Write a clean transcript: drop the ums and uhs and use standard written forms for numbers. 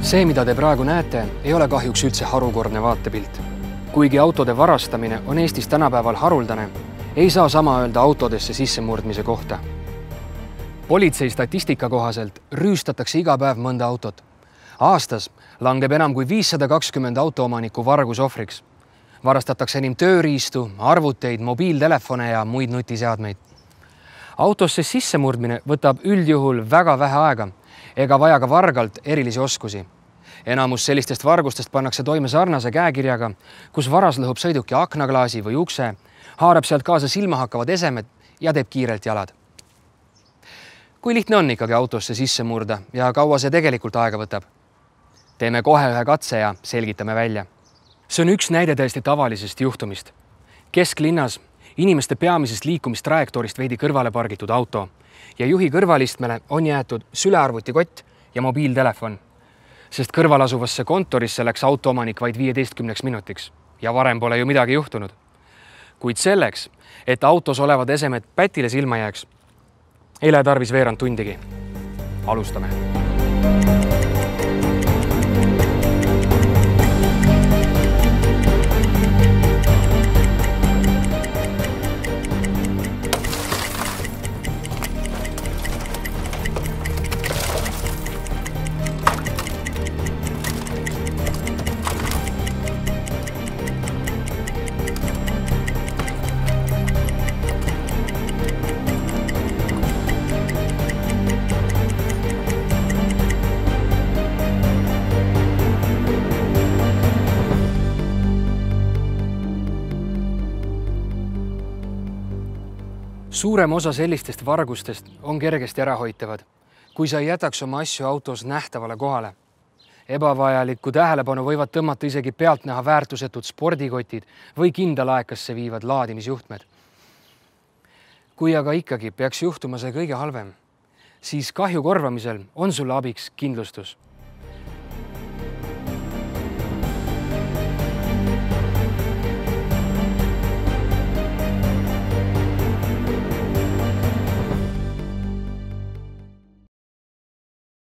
See, mida te praegu näete, ei ole kahjuks üldse harukordne vaatepilt. Kuigi autode varastamine on Eestis tänapäeval haruldane, ei saa sama öelda autodesse sissemurdmise kohta. Politsei statistika kohaselt rüüstatakse iga päev mõnda autot. Aastas langeb enam kui 520 autoomaniku vargusohvriks. Varastatakse enim tööriistu, arvuteid, mobiiltelefone ja muid nutiseadmeid. Autosse sissemurdmine võtab üldjuhul väga vähe aega ega vaja ka vargalt erilisi oskusi. Enamus sellistest vargustest pannakse toime sarnase käekirjaga, kus varas lõhub sõiduki aknaklaasi või ukse, haarab sealt kaasa silmahakkavad esemed ja teeb kiirelt jalad. Kui lihtne on ikkagi autosse sisse murda ja kaua see tegelikult aega võtab? Teeme kohe ühe katse ja selgitame välja. See on üks näide täiesti tavalisest juhtumist. Kesklinnas inimeste peamisest liikumistrajektoorist veidi kõrvale pargitud auto ja juhi kõrvalistmele on jäetud sülearvutikott ja mobiiltelefon, sest kõrval asuvasse kontorisse läks autoomanik vaid 15 minutiks ja varem pole ju midagi juhtunud. Kuid selleks, et autos olevad esemed pätile silma jääks, ei lähe tarvis veerand tundigi. Alustame. Suurem osa sellistest vargustest on kergesti ärahoitavad, kui sa ei jätaks oma asju autos nähtavale kohale. Ebavajalikku tähelepanu võivad tõmmata isegi pealtnäha väärtusetud spordikotid või kindalaekasse viivad laadimisjuhtmed. Kui aga ikkagi peaks juhtuma see kõige halvem, siis kahju korvamisel on sulle abiks kindlustus.